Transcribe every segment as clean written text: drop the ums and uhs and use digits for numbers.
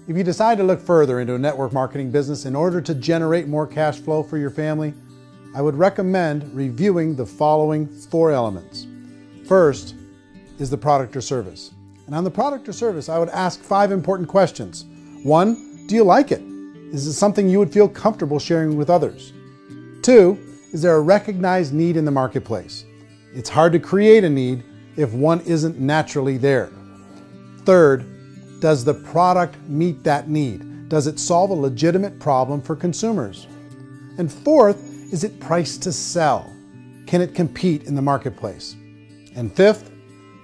If you decide to look further into a network marketing business in order to generate more cash flow for your family, I would recommend reviewing the following 4 elements. First is the product or service. And on the product or service, I would ask 5 important questions. 1, do you like it? Is it something you would feel comfortable sharing with others? 2, is there a recognized need in the marketplace? It's hard to create a need if one isn't naturally there. Third, does the product meet that need? Does it solve a legitimate problem for consumers? And fourth, is it priced to sell? Can it compete in the marketplace? And fifth,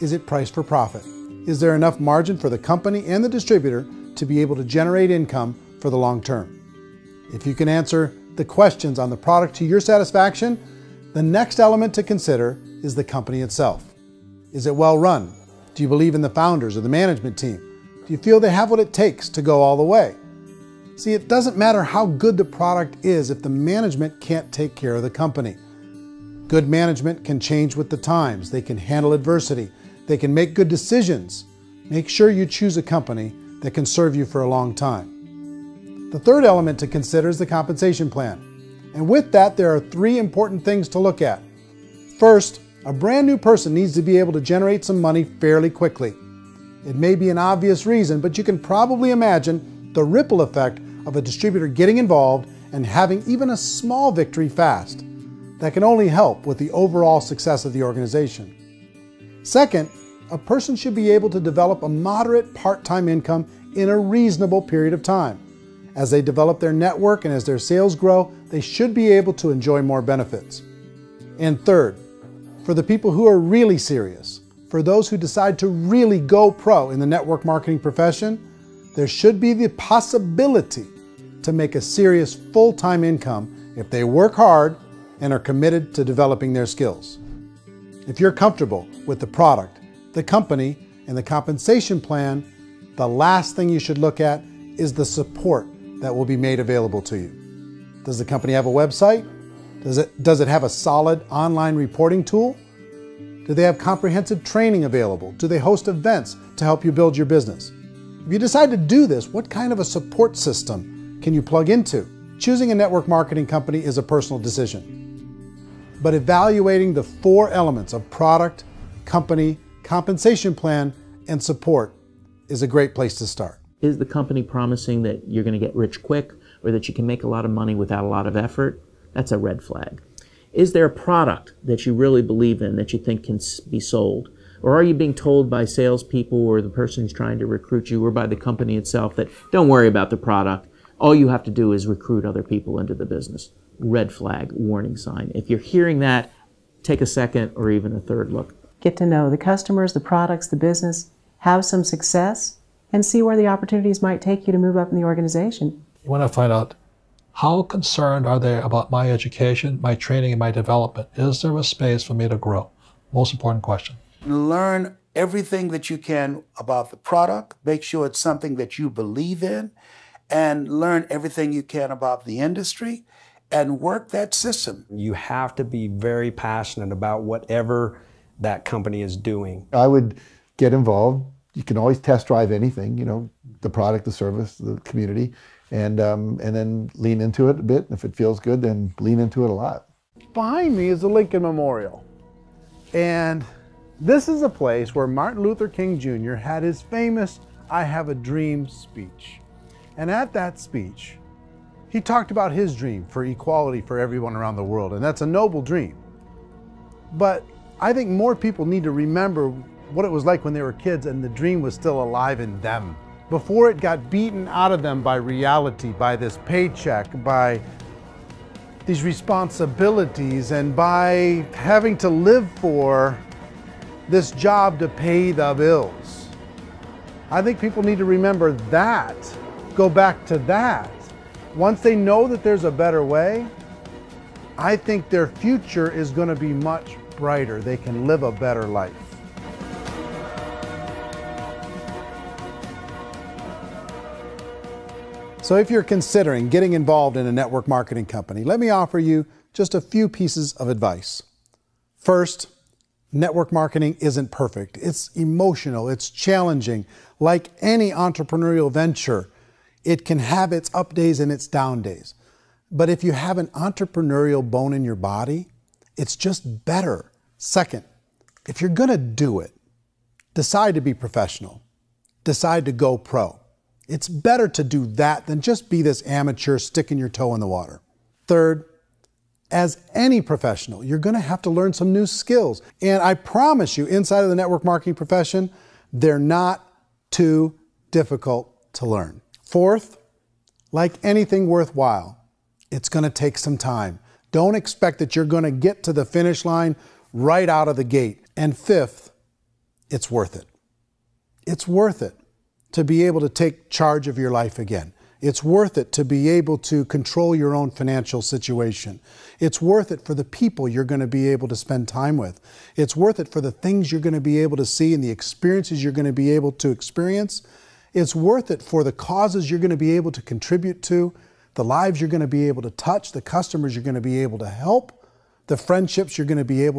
is it priced for profit? Is there enough margin for the company and the distributor to be able to generate income for the long term? If you can answer the questions on the product to your satisfaction, the next element to consider is the company itself. Is it well run? Do you believe in the founders or the management team? Do you feel they have what it takes to go all the way? See, it doesn't matter how good the product is if the management can't take care of the company. Good management can change with the times. They can handle adversity. They can make good decisions. Make sure you choose a company that can serve you for a long time. The third element to consider is the compensation plan. And with that, there are 3 important things to look at. First, a brand new person needs to be able to generate some money fairly quickly. It may be an obvious reason, but you can probably imagine the ripple effect of a distributor getting involved and having even a small victory fast. That can only help with the overall success of the organization. Second, a person should be able to develop a moderate part-time income in a reasonable period of time. As they develop their network and as their sales grow, they should be able to enjoy more benefits. And third, for the people who are really serious, for those who decide to really go pro in the network marketing profession, there should be the possibility to make a serious full-time income if they work hard and are committed to developing their skills. If you're comfortable with the product, the company, and the compensation plan, the last thing you should look at is the support that will be made available to you. Does the company have a website? Does it have a solid online reporting tool? Do they have comprehensive training available? Do they host events to help you build your business? If you decide to do this, what kind of a support system can you plug into? Choosing a network marketing company is a personal decision. But evaluating the 4 elements of product, company, compensation plan, and support is a great place to start. Is the company promising that you're going to get rich quick or that you can make a lot of money without a lot of effort? That's a red flag. Is there a product that you really believe in that you think can be sold? Or are you being told by salespeople or the person who's trying to recruit you or by the company itself that don't worry about the product, all you have to do is recruit other people into the business? Red flag, warning sign. If you're hearing that, take a second or even a third look. Get to know the customers, the products, the business, have some success, and see where the opportunities might take you to move up in the organization. You want to find out, how concerned are they about my education, my training, and my development? Is there a space for me to grow? Most important question. Learn everything that you can about the product. Make sure it's something that you believe in. And learn everything you can about the industry and work that system. You have to be very passionate about whatever that company is doing. I would get involved. You can always test drive anything, you know, the product, the service, the community, and then lean into it a bit. If it feels good, then lean into it a lot. Behind me is the Lincoln Memorial. And this is a place where Martin Luther King Jr. had his famous "I Have a Dream" speech. And at that speech, he talked about his dream for equality for everyone around the world, and that's a noble dream. But I think more people need to remember what it was like when they were kids and the dream was still alive in them, before it got beaten out of them by reality, by this paycheck, by these responsibilities, and by having to live for this job to pay the bills. I think people need to remember that, go back to that. Once they know that there's a better way, I think their future is going to be much brighter. They can live a better life. So if you're considering getting involved in a network marketing company, let me offer you just a few pieces of advice. First, network marketing isn't perfect. It's emotional, it's challenging. Like any entrepreneurial venture, It can have its up days and its down days. But if you have an entrepreneurial bone in your body, it's just better. Second, if you're going to do it, decide to be professional. Decide to go pro. It's better to do that than just be this amateur sticking your toe in the water. Third, as any professional, you're going to have to learn some new skills. And I promise you, inside of the network marketing profession, they're not too difficult to learn. Fourth, like anything worthwhile, it's going to take some time. Don't expect that you're going to get to the finish line right out of the gate. And fifth, it's worth it. It's worth it to be able to take charge of your life again. It's worth it to be able to control your own financial situation. It's worth it for the people you're going to be able to spend time with. It's worth it for the things you're going to be able to see and the experiences you're going to be able to experience. It's worth it for the causes you're going to be able to contribute to, the lives you're going to be able to touch, the customers you're going to be able to help, the friendships you're going to be able